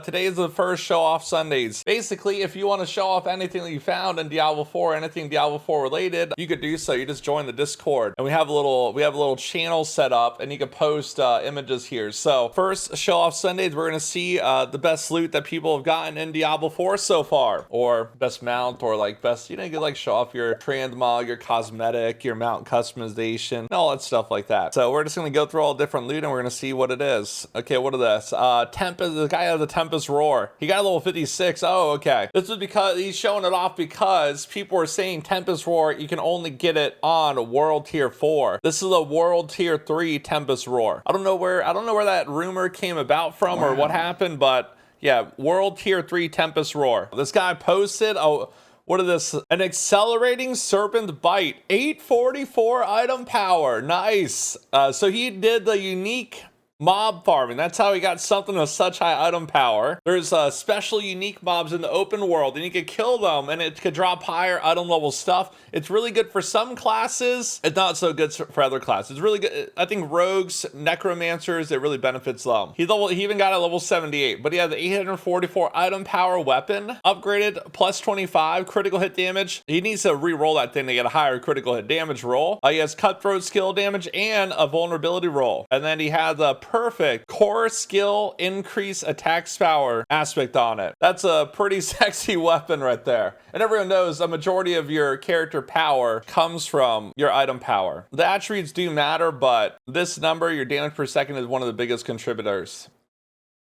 Today is the first show off Sundays. Basically, if you want to show off anything that you found in Diablo 4, anything Diablo 4 related, you could do so. You just join the Discord, and we have a little channel set up, and you can post images here. So first show off Sundays, we're gonna see the best loot that people have gotten in Diablo 4 so far, or best mount, or like best, you can like show off your transmog, your cosmetic, your mount customization, and all that stuff like that. So we're just gonna go through all different loot, and we're gonna see what it is. Okay, what are this? Tempest, the guy has the Tempest Roar. He got level 56. Oh, okay. This is because he's showing it off because people are saying Tempest Roar, you can only get it on World Tier 4. This is a World Tier 3 Tempest Roar. I don't know where that rumor came about from or what happened, but yeah, World Tier 3 Tempest Roar. This guy posted, oh, what is this? An accelerating serpent bite, 844 item power. Nice. So he did the unique mob farming. That's how he got something of such high item power. There's special unique mobs in the open world, and you could kill them, and it could drop higher item level stuff. It's really good for some classes. It's not so good for other classes. It's really good. I think rogues, necromancers, it really benefits them. He even got a level 78, but he had the 844 item power weapon, upgraded plus 25 critical hit damage. He needs to re-roll that thing to get a higher critical hit damage roll. He has cutthroat skill damage and a vulnerability roll, and then he has the perfect core skill increase attacks power aspect on it. That's a pretty sexy weapon right there. And everyone knows a majority of your character power comes from your item power. The attributes do matter, but this number, your damage per second, is one of the biggest contributors.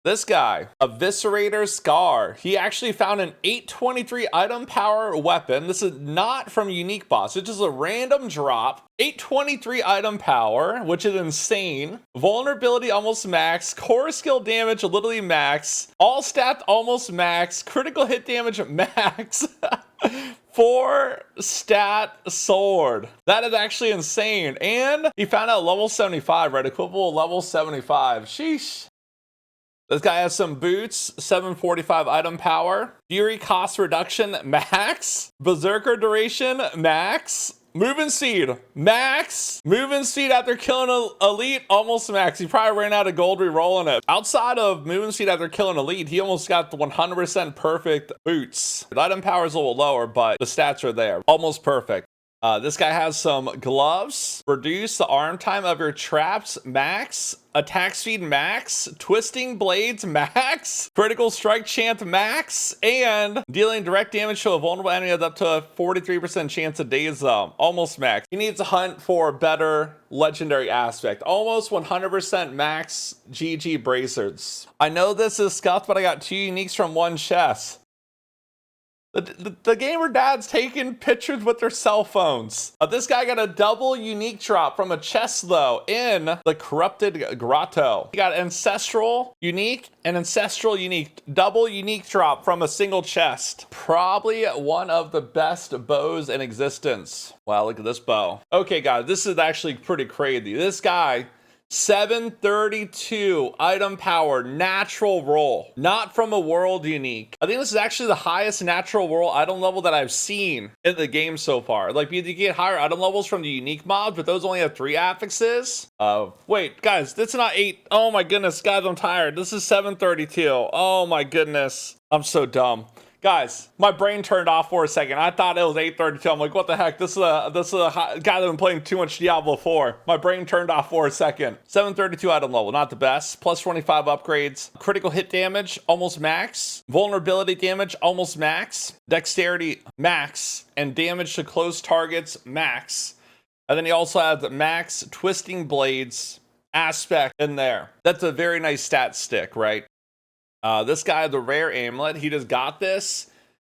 This guy, Eviscerator Scar, he actually found an 823 item power weapon. This is not from unique boss. It's just a random drop. 823 item power, which is insane. Vulnerability almost max. Core skill damage literally max. All stats almost max. Critical hit damage max. 4 stat sword. That is actually insane. And he found out level 75, right? Equivalent level 75. Sheesh. This guy has some boots, 745 item power, fury cost reduction max, berserker duration max, moving speed max, moving speed after killing an elite almost max. He probably ran out of gold re-rolling it. Outside of moving speed after killing elite, he almost got the 100% perfect boots. The item power is a little lower, but the stats are there, almost perfect. This guy has some gloves, reduce the arm time of your traps max, attack speed max, twisting blades max, critical strike chance max, and dealing direct damage to a vulnerable enemy has up to a 43% chance of daze almost max. He needs to hunt for better legendary aspect. Almost 100% max GG bracers. I know this is scuffed, but I got 2 uniques from one chest. The gamer dad's taking pictures with their cell phones. This guy got a double unique drop from a chest though in the Corrupted Grotto. He got ancestral unique and ancestral unique, double unique drop from a single chest. Probably one of the best bows in existence. Wow, look at this bow. Okay guys, this is actually pretty crazy. This guy, 732 item power natural roll, not from a world unique. I think this is actually the highest natural roll item level that I've seen in the game so far. Like, you get higher item levels from the unique mobs, but those only have 3 affixes. Wait, guys, this is not 8. Oh my goodness, guys, I'm tired. This is 732. Oh my goodness, I'm so dumb. Guys, my brain turned off for a second. I thought it was 832. I'm like, what the heck? This is a guy that's been playing too much Diablo 4. My brain turned off for a second. 732 item level, not the best. Plus 25 upgrades. Critical hit damage, almost max. Vulnerability damage, almost max. Dexterity, max. And damage to close targets, max. And then he also has the max twisting blades aspect in there. That's a very nice stat stick, right? This guy, the rare amulet, he just got this.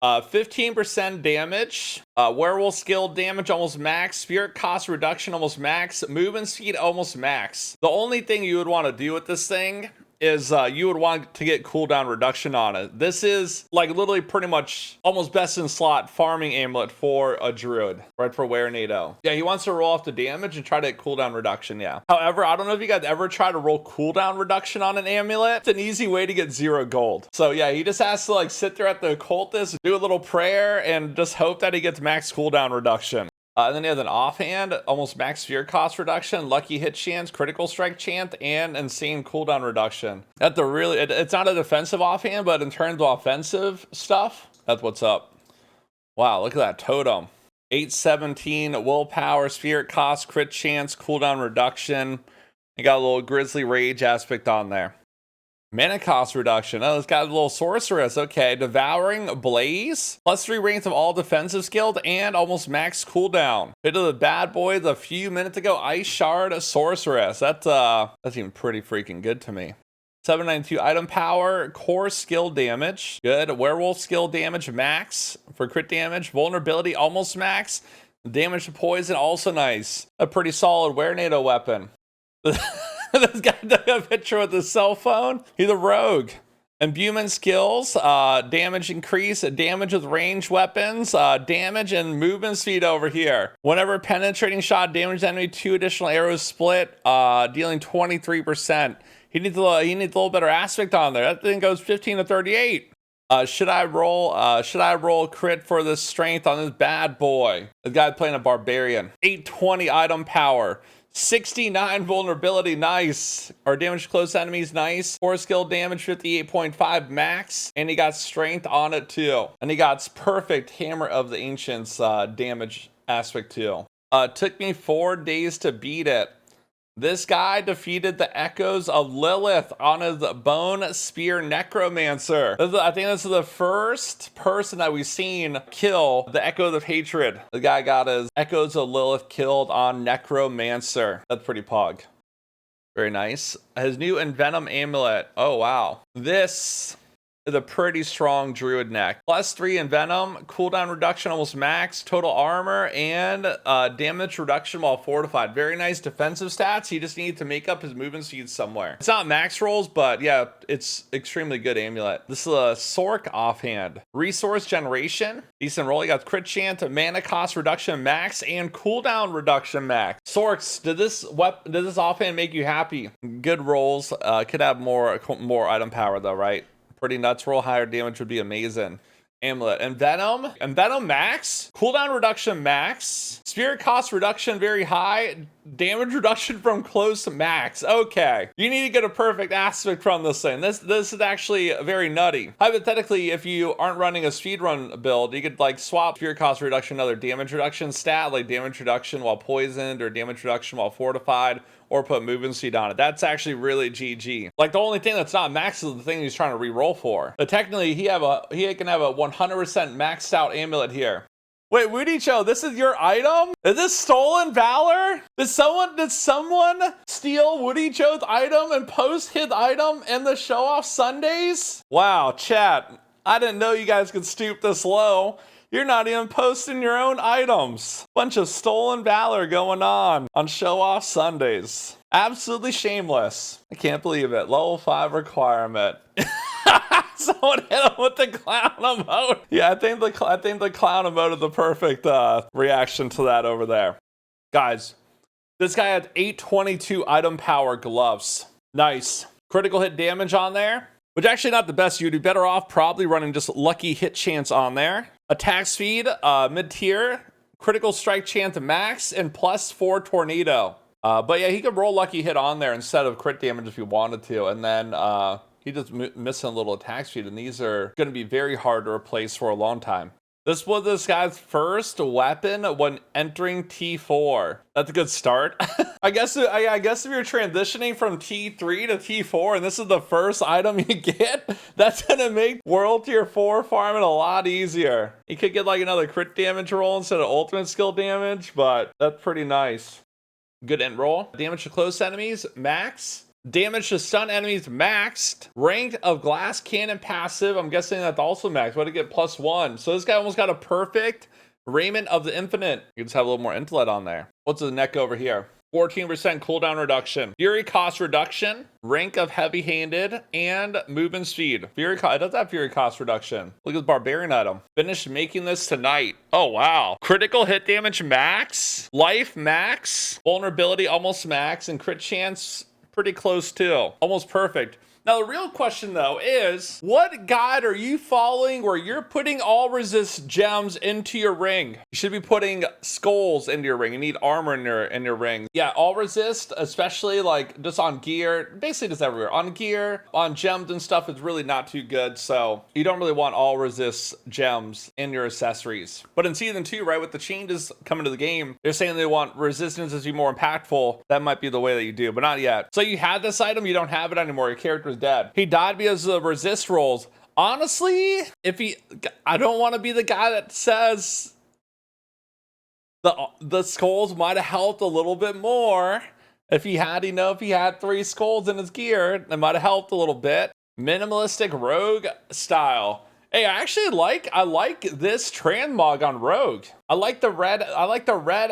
15% damage, werewolf skill damage almost max, spirit cost reduction almost max, movement speed almost max. The only thing you would want to do with this thing is you would want to get cooldown reduction on it. This is like literally pretty much almost best in slot farming amulet for a druid, right? For Werenado. Yeah, he wants to roll off the damage and try to get cooldown reduction, yeah. However, I don't know if you guys ever try to roll cooldown reduction on an amulet. It's an easy way to get 0 gold. So yeah, he just has to like sit there at the occultist, do a little prayer, and just hope that he gets max cooldown reduction. And then he has an offhand, almost max sphere cost reduction, lucky hit chance, critical strike chant, and insane cooldown reduction. That's the really, it's not a defensive offhand, but in terms of offensive stuff, that's what's up. Wow, look at that totem. 817 willpower, spirit cost, crit chance, cooldown reduction. You got a little grizzly rage aspect on there. Mana cost reduction. Oh, it's got a little sorceress. Okay, devouring blaze. +3 ranks of all defensive skilled and almost max cooldown. Hit of the bad boys a few minutes ago. Ice shard sorceress. That's even pretty freaking good to me. 792 item power, core skill damage. Good. Werewolf skill damage max for crit damage. Vulnerability almost max. Damage to poison also nice. A pretty solid Were-NATO weapon. This guy took a picture with his cell phone. He's a rogue. Imbuement skills, damage increase, damage with ranged weapons, damage and movement speed over here. Whenever penetrating shot damage enemy, 2 additional arrows split, dealing 23%. He needs a little better aspect on there. That thing goes 15 to 38. Should I roll crit for this strength on this bad boy? This guy playing a barbarian. 820 item power. 69 vulnerability, nice. Or damage to close enemies, nice. 4 skill damage, 58.5 max. And he got strength on it too. And he got perfect Hammer of the Ancients damage aspect too. Took me 4 days to beat it. This guy defeated the Echoes of Lilith on his Bone Spear Necromancer. I think this is the first person that we've seen kill the Echoes of Hatred. The guy got his Echoes of Lilith killed on Necromancer. That's pretty pog. Very nice. His new Envenom Amulet. Oh, wow. This is a pretty strong Druid neck. +3 Envenom, cooldown reduction almost max, total armor, and damage reduction while fortified. Very nice defensive stats. He just needs to make up his movement speed somewhere. It's not max rolls, but yeah, it's extremely good amulet. This is a Sork offhand. Resource generation, decent roll. You got crit chance, mana cost reduction max, and cooldown reduction max. Sorks, did this offhand make you happy? Good rolls. Could have more item power though, right? Pretty nuts roll. Higher damage would be amazing. Amulet. Envenom max. Cooldown reduction max. Spirit cost reduction very high. Damage reduction from close max. Okay. You need to get a perfect aspect from this thing. This is actually very nutty. Hypothetically, if you aren't running a speedrun build, you could like swap spirit cost reduction, another damage reduction stat, like damage reduction while poisoned or damage reduction while fortified, or put movement speed on it. That's actually really GG. Like the only thing that's not max is the thing he's trying to re-roll for. But technically he can have a 100% maxed out amulet here. Wait, Woodicho, this is your item? Is this stolen valor? Did someone steal Woodicho's item and post his item in the show off Sundays? Wow, chat. I didn't know you guys could stoop this low. You're not even posting your own items. Bunch of stolen valor going on show off Sundays. Absolutely shameless. I can't believe it. Level 5 requirement. Someone hit him with the clown emote. Yeah, I think the clown emote is the perfect reaction to that over there. Guys, this guy had 822 item power gloves. Nice. Critical hit damage on there, which actually not the best. You'd be better off probably running just lucky hit chance on there. Attack speed, mid-tier, critical strike chance max, and +4 tornado. But yeah, he could roll lucky hit on there instead of crit damage if he wanted to. And then he just missing a little attack speed. And these are going to be very hard to replace for a long time. This was this guy's first weapon when entering T4. That's a good start. I guess if you're transitioning from T3 to T4 and this is the first item you get, that's gonna make World Tier 4 farming a lot easier. You could get like another crit damage roll instead of ultimate skill damage, but that's pretty nice. Good end roll. Damage to close enemies, max. Damage to stun enemies maxed. Rank of glass cannon passive. I'm guessing that's also maxed. What to get +1. So this guy almost got a perfect Raiment of the Infinite. You just have a little more intellect on there. What's the neck over here? 14% cooldown reduction. Fury cost reduction. Rank of heavy-handed. And movement speed. It does have fury cost reduction. Look at the barbarian item. Finished making this tonight. Oh, wow. Critical hit damage max. Life max. Vulnerability almost max. And crit chance pretty close too. Almost perfect. Now, the real question, though, is what guide are you following where you're putting all resist gems into your ring? You should be putting skulls into your ring. You need armor in your ring. Yeah, all resist, especially like just on gear, basically just everywhere. On gear, on gems and stuff is really not too good. So you don't really want all resist gems in your accessories. But in season 2, right, with the changes coming to the game, they're saying they want resistance to be more impactful. That might be the way that you do, but not yet. So you had this item, you don't have it anymore. Your character's dead. He died because of the resist rolls. Honestly, I don't want to be the guy that says the skulls might have helped a little bit more. If he had 3 skulls in his gear, it might have helped a little bit. Minimalistic rogue style. Hey, I like this transmog on rogue. I like the red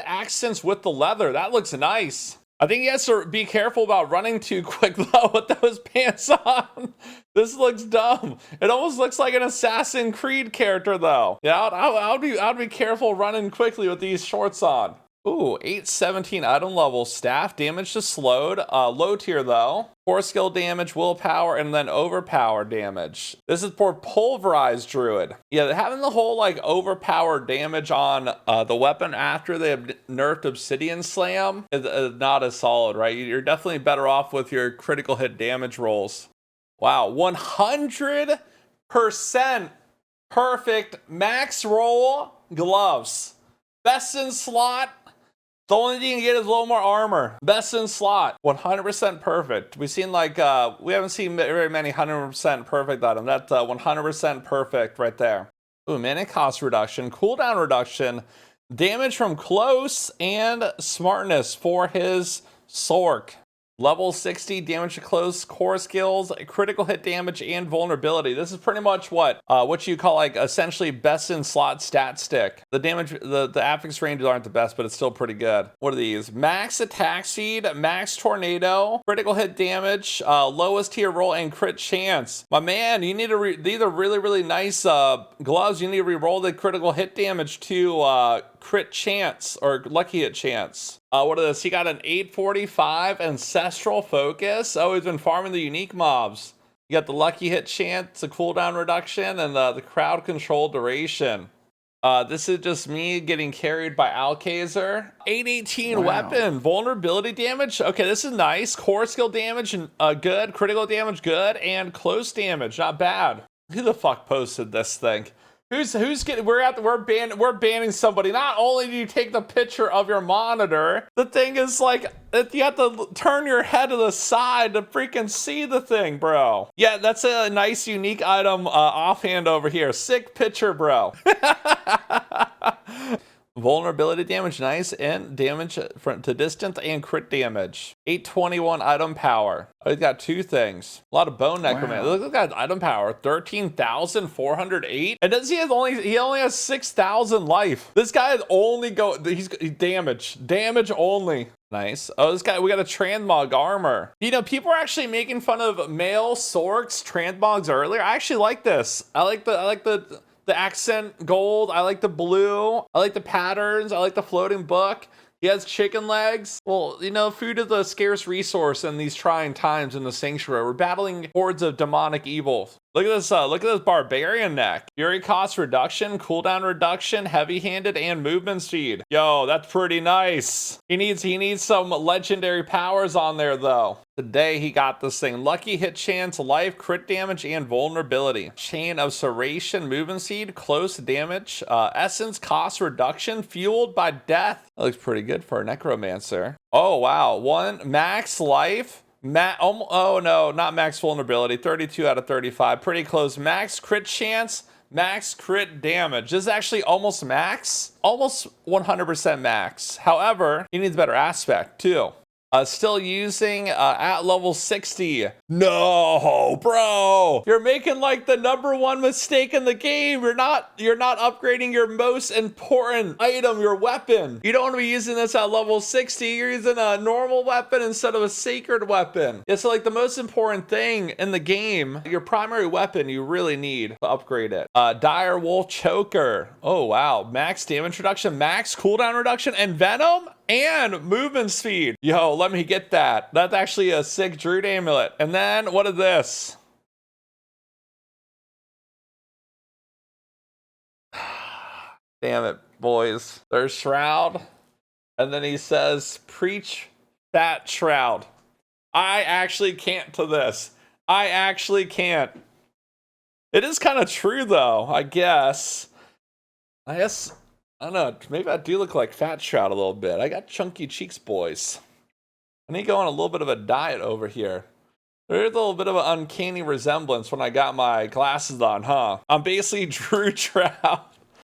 accents with the leather. That looks nice. I think he has to be careful about running too quick though with those pants on. This looks dumb. It almost looks like an Assassin's Creed character though. Yeah, I'd be careful running quickly with these shorts on. Ooh, 817 item level, staff damage to slowed, low tier though. 4 skill damage, willpower, and then overpower damage. This is for pulverized druid. Yeah, having the whole like overpowered damage on the weapon after they have nerfed obsidian slam is not as solid, right? You're definitely better off with your critical hit damage rolls. Wow, 100% perfect max roll gloves. Best in slot. The only thing you get is a little more armor. Best in slot. 100% perfect. We haven't seen very many 100% perfect items. That's 100% perfect right there. Ooh, mana cost reduction, cooldown reduction, damage from close, and smartness for his Sork. Level 60 damage to close, core skills, critical hit damage, and vulnerability. This is pretty much what you call like essentially best in slot stat stick. The damage, the affix ranges aren't the best, but it's still pretty good. What are these? Max attack speed, max tornado, critical hit damage, lowest tier roll, and crit chance. My man, you need to these are really nice gloves. You need to re-roll the critical hit damage to crit chance or lucky hit chance. What is this? He got an 845 ancestral focus. Oh, he's been farming the unique mobs. You got the lucky hit chance, the cooldown reduction, and the crowd control duration. This is just me getting carried by Alcazar. 818 weapon, vulnerability damage. Okay, this is nice. Core skill damage and good, critical damage good, and close damage not bad. Who the fuck posted this thing? Who's getting? We're banning somebody. Not only do you take the picture of your monitor, the thing is like you have to turn your head to the side to freaking see the thing, bro. Yeah, that's a nice unique item offhand over here. Sick picture, bro. Vulnerability damage, nice, and damage to distance and crit damage. 821 item power. Oh, he's got 2 things. A lot of bone necromancy. Wow. Look at that item power. 13,408. And he only has 6,000 life. This guy is he's damage only. Nice. Oh, this guy, we got a transmog armor. You know, people are actually making fun of male Sorks transmogs earlier. I actually like this. I like the accent gold. I like the blue. I like the patterns. I like the floating book. He has chicken legs. Well, you know, food is a scarce resource in these trying times in the sanctuary. We're battling hordes of demonic evil. Look at this barbarian neck. Fury cost reduction, cooldown reduction, heavy-handed, and movement speed. Yo, that's pretty nice. He needs some legendary powers on there though. Today he got this thing. Lucky hit chance, life, crit damage, and vulnerability. Chain of serration, movement speed, close damage, essence cost reduction, fueled by death. That looks pretty good for a necromancer. Oh wow, 1 max life. Oh no, not max vulnerability. 32 out of 35. Pretty close. Max crit chance, max crit damage. This is actually almost max. Almost 100% max. However, he needs better aspect too. Still using at level 60. No, bro. You're making like the #1 mistake in the game. You're not upgrading your most important item, your weapon. You don't want to be using this at level 60. You're using a normal weapon instead of a sacred weapon. Yeah, so like the most important thing in the game, your primary weapon, you really need to upgrade it. Dire Wolf Choker. Oh, wow. Max damage reduction, max cooldown reduction, and venom? and movement speed. Yo, let me get that. That's actually a sick Druid amulet. And then what is this? Damn it, boys. There's Shroud. And then he says, preach that Shroud. I actually can't to this. I actually can't. It is kind of true, though, I guess. I don't know. Maybe I do look like Fat Shroud a little bit. I got chunky cheeks, boys. I need to go on a little bit of a diet over here. There's a little bit of an uncanny resemblance when I got my glasses on, huh? I'm basically Drew Trout.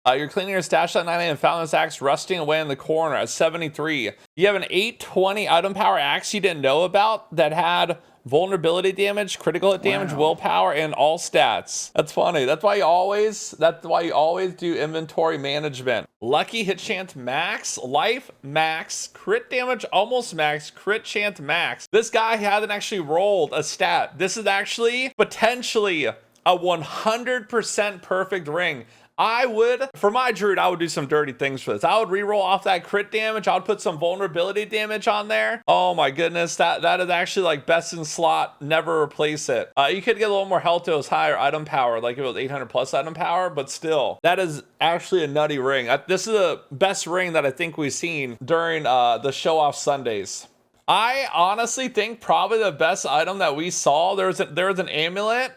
You're cleaning your stash at 9 a.m. Found this axe rusting away in the corner at 73. You have an 820 item power axe you didn't know about that had vulnerability damage, critical hit damage, willpower, and all stats. That's funny. That's why you always do inventory management. Lucky hit chance max, life max, crit damage almost max, crit chance max. This guy hasn't actually rolled a stat. This is actually potentially a 100% perfect ring. For my Druid, I would do some dirty things for this. I would reroll off that crit damage. I would put some vulnerability damage on there. Oh my goodness, that is actually like best in slot, never replace it. You could get a little more health to his higher item power, like if it was 800 plus item power, but still, that is actually a nutty ring. This is the best ring that I think we've seen during the show off Sundays. I honestly think probably the best item that we saw, there was an amulet.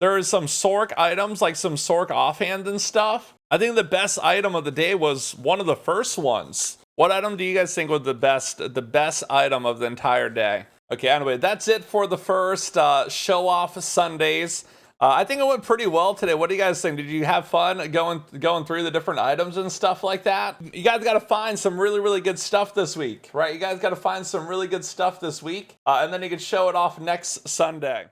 There is some Sork items, like some Sork offhand and stuff. I think the best item of the day was one of the first ones. What item do you guys think was the best item of the entire day? Okay, anyway, that's it for the first show off Sundays. I think it went pretty well today. What do you guys think? Did you have fun going through the different items and stuff like that? You guys got to find some really, really good stuff this week, right? You guys got to find some really good stuff this week, and then you can show it off next Sunday.